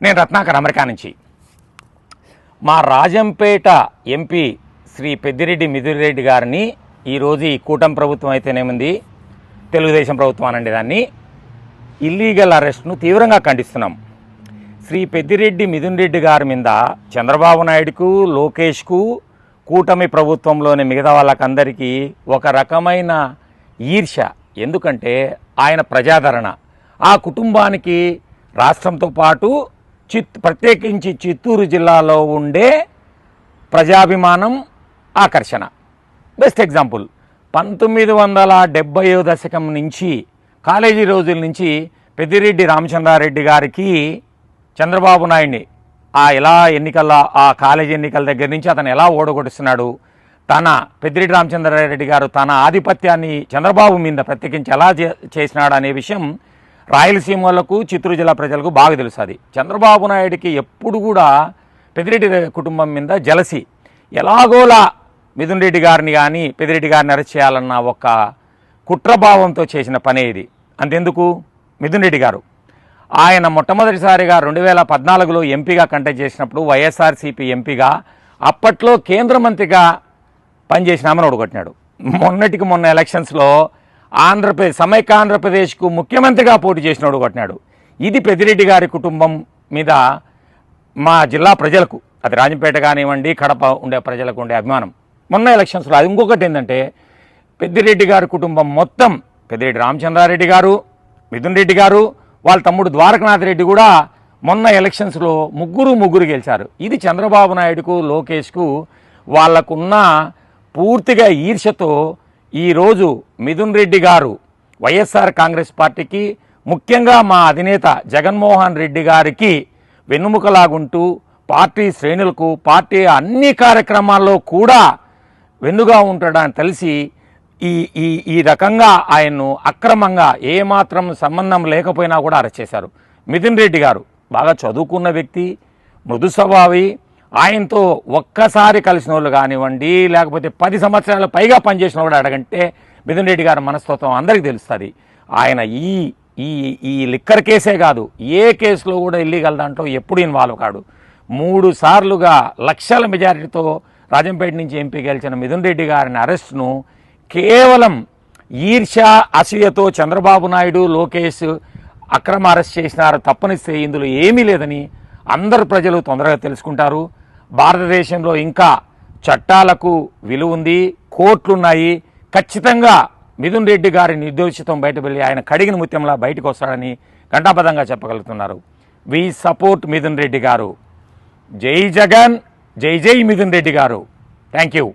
నేను రత్నాకర్ అమెరికా నుంచి. మా రాజంపేట ఎంపీ శ్రీ పెద్దిరెడ్డి మిథున్ రెడ్డి గారిని ఈరోజు ఈ కూటమి ప్రభుత్వం అయితేనేముంది, తెలుగుదేశం ప్రభుత్వం అనండి, దాన్ని ఇల్లీగల్ అరెస్ట్ను తీవ్రంగా ఖండిస్తున్నాం. శ్రీ పెద్దిరెడ్డి మిథున్ రెడ్డి గారి మీద చంద్రబాబు నాయుడుకు, లోకేష్కు, కూటమి ప్రభుత్వంలోని మిగతా వాళ్ళకందరికీ ఒక రకమైన ఈర్ష్య. ఎందుకంటే ఆయన ప్రజాదరణ, ఆ కుటుంబానికి రాష్ట్రంతో పాటు ప్రత్యేకించి చిత్తూరు జిల్లాలో ఉండే ప్రజాభిమానం, ఆకర్షణ. బెస్ట్ ఎగ్జాంపుల్, 1970వ దశకం నుంచి, కాలేజీ రోజుల నుంచి పెద్దిరెడ్డి రామచంద్రారెడ్డి గారికి చంద్రబాబు నాయుడిని ఎలా ఆ కాలేజీ ఎన్నికల దగ్గర నుంచి అతను ఎలా ఓడగొడుస్తున్నాడు, పెద్దిరెడ్డి రామచంద్రారెడ్డి గారు తన ఆధిపత్యాన్ని చంద్రబాబు మీద ప్రత్యేకించి ఎలా చేసినాడు అనే విషయం రాయలసీమ వాళ్ళకు, చిత్తూరు జిల్లా ప్రజలకు బాగా తెలుస్తుంది. చంద్రబాబు నాయుడికి ఎప్పుడు కూడా పెద్దిరెడ్డి కుటుంబం మీద జలసి, ఎలాగోలా మిథున్ రెడ్డి గారిని కానీ పెద్దిరెడ్డి గారిని అరెస్ట్ చేయాలన్న ఒక కుట్రభావంతో చేసిన పనే ఇది. అంతెందుకు, మిథున్ రెడ్డి గారు ఆయన మొట్టమొదటిసారిగా 2014లో ఎంపీగా కంటెస్ట్ చేసినప్పుడు వైఎస్ఆర్సీపీ ఎంపీగా అప్పట్లో కేంద్ర మంత్రిగా పనిచేసినామని ఓడగొట్టినాడు. మొన్నటికి మొన్న ఎలక్షన్స్లో సమైక్య ఆంధ్రప్రదేశ్కు ముఖ్యమంత్రిగా పోటీ చేసిన ఓడగొట్టినాడు. ఇది పెద్దిరెడ్డి గారి కుటుంబం మీద మా జిల్లా ప్రజలకు, అది రాజంపేట కానివ్వండి, కడప ఉండే ప్రజలకు ఉండే అభిమానం. మొన్న ఎలక్షన్స్లో అది ఇంకొకటి ఏంటంటే, పెద్దిరెడ్డి గారి కుటుంబం మొత్తం, పెద్దిరెడ్డి రామచంద్రారెడ్డి గారు, మిథున్ రెడ్డి గారు, వాళ్ళ తమ్ముడు ద్వారకనాథ్ రెడ్డి కూడా మొన్న ఎలక్షన్స్లో ముగ్గురు గెలిచారు. ఇది చంద్రబాబు నాయుడుకు, లోకేష్కు వాళ్ళకున్న పూర్తిగా ఈర్ష్యతో ఈరోజు మిథున్ రెడ్డి గారు వైఎస్ఆర్ కాంగ్రెస్ పార్టీకి, ముఖ్యంగా మా అధినేత జగన్మోహన్ రెడ్డి గారికి వెన్నుముకలాగుంటూ పార్టీ శ్రేణులకు, పార్టీ అన్ని కార్యక్రమాల్లో కూడా వెన్నుగా ఉంటాడని తెలిసి ఈ రకంగా ఆయన్ను అక్రమంగా ఏమాత్రం సంబంధం లేకపోయినా కూడా అరెస్ట్ చేశారు. మిథున్ రెడ్డి గారు బాగా చదువుకున్న వ్యక్తి, మృదు స్వభావి, ఆయనతో ఒక్కసారి కలిసిన వాళ్ళు కానివ్వండి, లేకపోతే 10 సంవత్సరాల పైగా పనిచేసిన కూడా అడగంటే మిథున్ రెడ్డి గారి మనస్తత్వం అందరికీ తెలుస్తుంది. ఆయన ఈ లిక్కర్ కేసే కాదు, ఏ కేసులో కూడా ఇల్లీగల్ దాంట్లో ఎప్పుడు ఇన్వాల్వ్ కాడు. 3 సార్లుగా లక్షల మెజారిటీతో రాజంపేట నుంచి ఎంపీ గెలిచిన మిథున్ రెడ్డి గారిని అరెస్ట్ను కేవలం ఈర్ష్య, అసూయతో చంద్రబాబు నాయుడు, లోకేష్ అక్రమ అరెస్ట్ చేసినారు తప్పనిస్తే ఇందులో ఏమీ లేదని అందరు ప్రజలు తొందరగా తెలుసుకుంటారు. భారతదేశంలో ఇంకా చట్టాలకు విలువ ఉంది, కోర్టులున్నాయి. ఖచ్చితంగా మిథున్ రెడ్డి గారి నిర్దోషితం బయట వెళ్ళి ఆయన కడిగిన ముత్యంలా బయటకు వస్తాడని ఘంటాపథంగా చెప్పగలుగుతున్నారు. వి సపోర్ట్ మిథున్ రెడ్డి గారు. జై జగన్, జై జై మిథున్ రెడ్డి గారు. Thank you.